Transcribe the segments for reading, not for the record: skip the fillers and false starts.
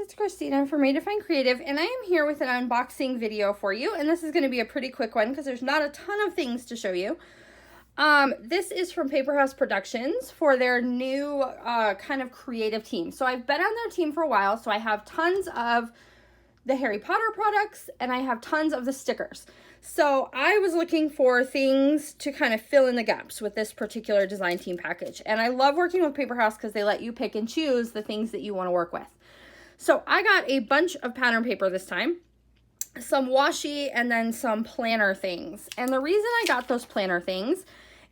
it's Christina from Redefine Creative, and I am here with an unboxing video for you, and this is going to be a pretty quick one because there's not a ton of things to show you. This is from Paper House Productions for their new kind of creative team. So I've been on their team for a while, so I have tons of the Harry Potter products, and I have tons of the stickers. So I was looking for things to kind of fill in the gaps with this particular design team package. And I love working with Paper House because they let you pick and choose the things that you want to work with. So I got a bunch of pattern paper this time, some washi, and then some planner things. And the reason I got those planner things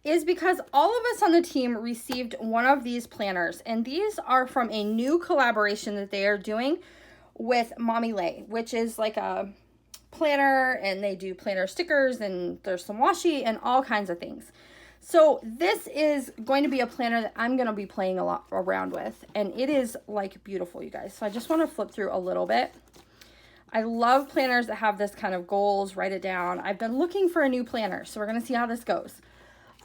is because all of us on the team received one of these planners. And these are from a new collaboration that they are doing with Mommy Lay, which is like a planner, and they do planner stickers, and there's some washi and all kinds of things. So this is going to be a planner that I'm going to be playing a lot around with, and it is like beautiful, you guys. So I just want to flip through a little bit. I love planners that have this kind of goals, write it down. I've been looking for a new planner, so we're going to see how this goes.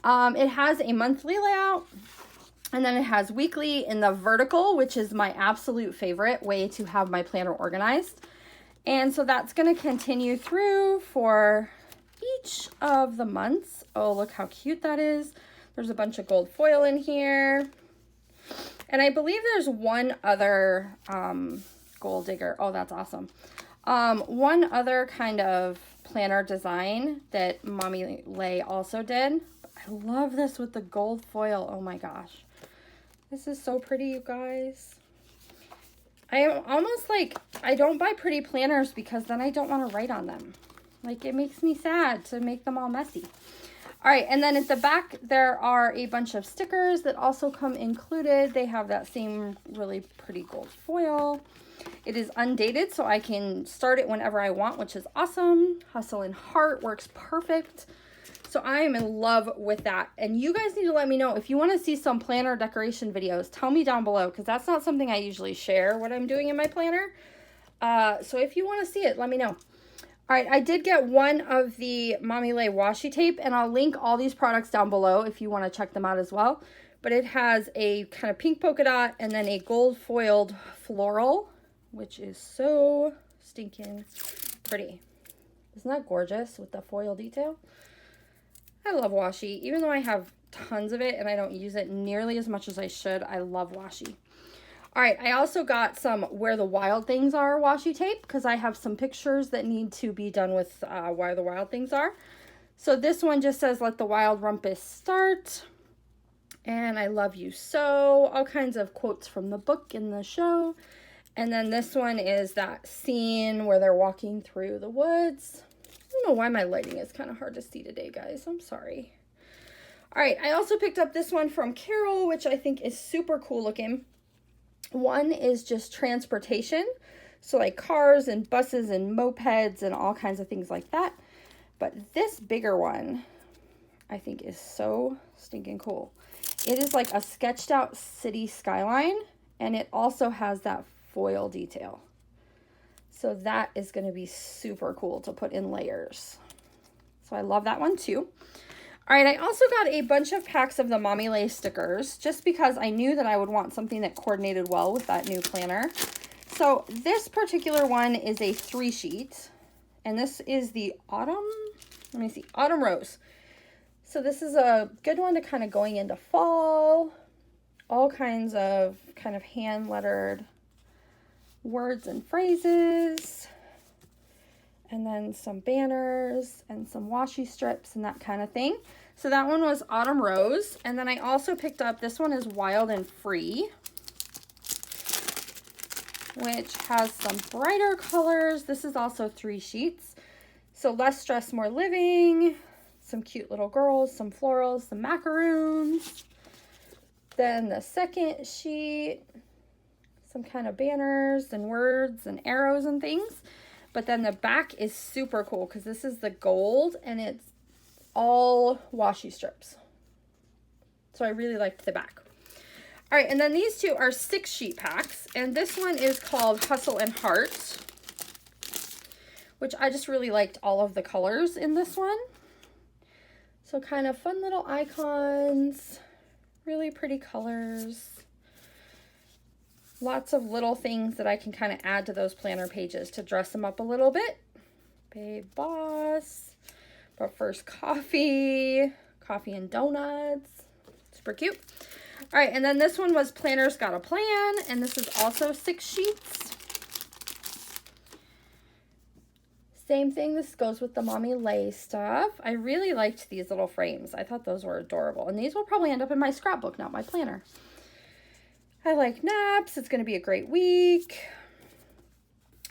It has a monthly layout, and then it has weekly in the vertical, which is my absolute favorite way to have my planner organized. And so that's going to continue through for each of the months. Oh, look how cute that is. There's a bunch of gold foil in here. And I believe there's one other gold digger. Oh, that's awesome. One other kind of planner design that Mommy Lay also did. I love this with the gold foil. Oh my gosh. This is so pretty, you guys. I am almost like, I don't buy pretty planners because then I don't want to write on them. Like, it makes me sad to make them all messy. All right, and then at the back, there are a bunch of stickers that also come included. They have that same really pretty gold foil. It is undated, so I can start it whenever I want, which is awesome. Hustle and Heart works perfect. So I am in love with that. And you guys need to let me know if you want to see some planner decoration videos. Tell me down below, because that's not something I usually share what I'm doing in my planner. So if you want to see it, let me know. All right, I did get one of the Mommy Lay washi tape, and I'll link all these products down below if you want to check them out as well. But it has a kind of pink polka dot and then a gold foiled floral, which is so stinking pretty. Isn't that gorgeous with the foil detail? I love washi, even though I have tons of it and I don't use it nearly as much as I should. I love washi. All right, I also got some Where the Wild Things Are washi tape because I have some pictures that need to be done with Where the Wild Things Are. So this one just says, let the wild rumpus start. And I love you so. All kinds of quotes from the book in the show. And then this one is that scene where they're walking through the woods. I don't know why my lighting is kind of hard to see today, guys. I'm sorry. All right, I also picked up this one from Carol, which I think is super cool looking. One is just transportation, so like cars and buses and mopeds and all kinds of things like that. But this bigger one, I think, is so stinking cool. It is like a sketched out city skyline, and it also has that foil detail. So that is going to be super cool to put in layers. So I love that one too. All right, I also got a bunch of packs of the Mommy Lay stickers just because I knew that I would want something that coordinated well with that new planner. So this particular one is a 3-sheet, and this is the Autumn, let me see, Autumn Rose. So this is a good one to kind of going into fall, all kinds of kind of hand-lettered words and phrases, and then some banners and some washi strips and that kind of thing. So that one was Autumn Rose. And then I also picked up, this one is Wild and Free, which has some brighter colors. This is also 3 sheets. So Less Stress, More Living, some cute little girls, some florals, some macaroons. Then the second sheet, some kind of banners and words and arrows and things. But then the back is super cool because this is the gold and it's all washi strips. So I really liked the back. All right, and then these two are 6-sheet packs, and this one is called Hustle and Heart, which I just really liked all of the colors in this one. So kind of fun little icons, really pretty colors. Lots of little things that I can kind of add to those planner pages to dress them up a little bit. Babe Boss, but first coffee and donuts. Super cute. All right, and then this one was Planner's Got a Plan, and this is also 6 sheets. Same thing, this goes with the Mommy Lay stuff. I really liked these little frames. I thought those were adorable, and these will probably end up in my scrapbook, not my planner. I like naps. It's going to be a great week.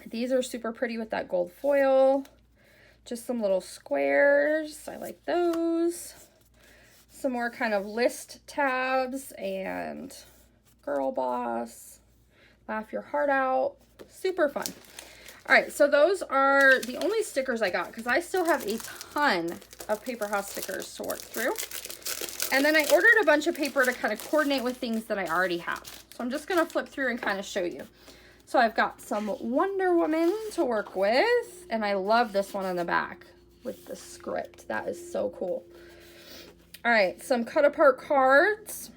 These are super pretty with that gold foil. Just some little squares. I like those. Some more kind of list tabs and Girl Boss. Laugh your heart out. Super fun. All right, so those are the only stickers I got because I still have a ton of Paper House stickers to work through. And then I ordered a bunch of paper to kind of coordinate with things that I already have. So I'm just going to flip through and kind of show you. So I've got some Wonder Woman to work with, and I love this one on the back with the script. That is so cool. All right, some cut apart cards.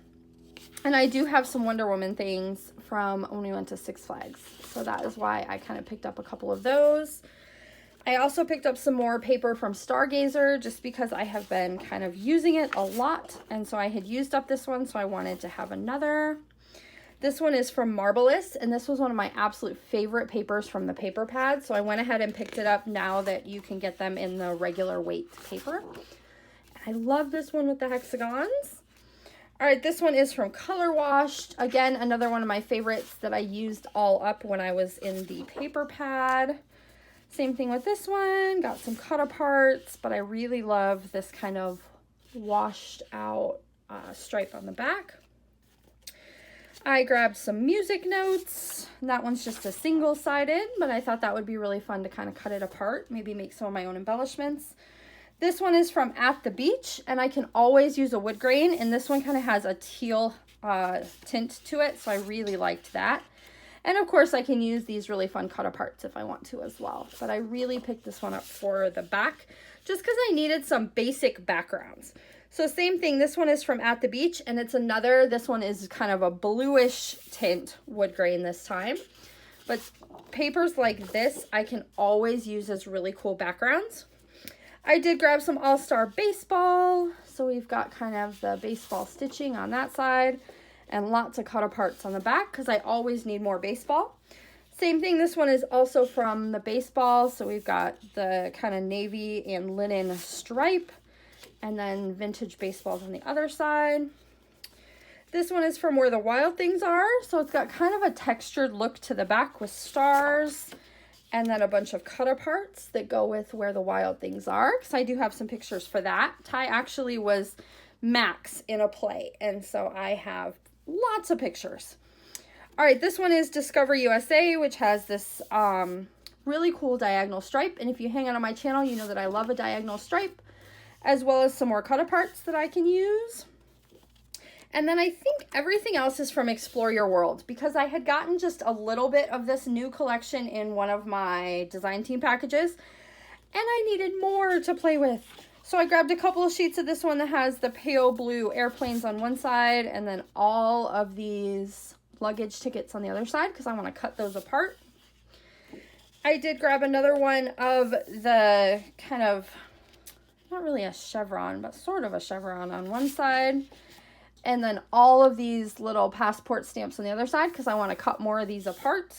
And I do have some Wonder Woman things from when we went to Six Flags. So that is why I kind of picked up a couple of those. I also picked up some more paper from Stargazer just because I have been kind of using it a lot. And so I had used up this one, so I wanted to have another. This one is from Marvelous, and this was one of my absolute favorite papers from the paper pad. So I went ahead and picked it up now that you can get them in the regular weight paper. I love this one with the hexagons. All right, this one is from Color Washed. Again, another one of my favorites that I used all up when I was in the paper pad. Same thing with this one. Got some cut aparts, but I really love this kind of washed out stripe on the back. I grabbed some music notes. That one's just a single-sided, but I thought that would be really fun to kind of cut it apart, maybe make some of my own embellishments. This one is from At the Beach, and I can always use a wood grain, and this one kind of has a teal tint to it, so I really liked that. And of course, I can use these really fun cut aparts if I want to as well, but I really picked this one up for the back just because I needed some basic backgrounds. So same thing, this one is from At the Beach, and it's another, this one is kind of a bluish tint wood grain this time. But papers like this, I can always use as really cool backgrounds. I did grab some All-Star Baseball, so we've got kind of the baseball stitching on that side, and lots of cut aparts on the back, because I always need more baseball. Same thing, this one is also from the baseball, so we've got the kind of navy and linen stripe, and then vintage baseballs on the other side. This one is from Where the Wild Things Are. So it's got kind of a textured look to the back with stars and then a bunch of cut aparts that go with Where the Wild Things Are. Because I do have some pictures for that. Ty actually was Max in a play. And so I have lots of pictures. All right, this one is Discover USA, which has this really cool diagonal stripe. And if you hang out on my channel, you know that I love a diagonal stripe, as well as some more cut aparts that I can use. And then I think everything else is from Explore Your World, because I had gotten just a little bit of this new collection in one of my design team packages, and I needed more to play with. So I grabbed a couple of sheets of this one that has the pale blue airplanes on one side, and then all of these luggage tickets on the other side, because I want to cut those apart. I did grab another one of the kind of, not really a chevron, but sort of a chevron on one side. And then all of these little passport stamps on the other side because I want to cut more of these apart.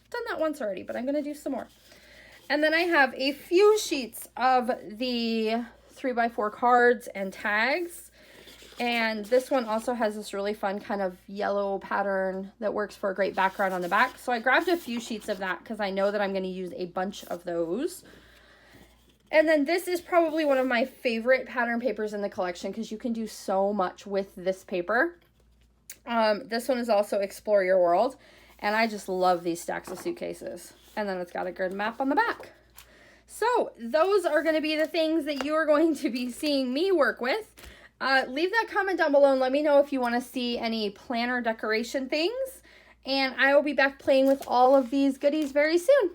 I've done that once already, but I'm going to do some more. And then I have a few sheets of the 3x4 cards and tags. And this one also has this really fun kind of yellow pattern that works for a great background on the back. So I grabbed a few sheets of that because I know that I'm going to use a bunch of those. And then this is probably one of my favorite pattern papers in the collection because you can do so much with this paper. This one is also Explore Your World, and I just love these stacks of suitcases. And then it's got a good map on the back. So those are going to be the things that you are going to be seeing me work with. Leave that comment down below and let me know if you want to see any planner decoration things. And I will be back playing with all of these goodies very soon.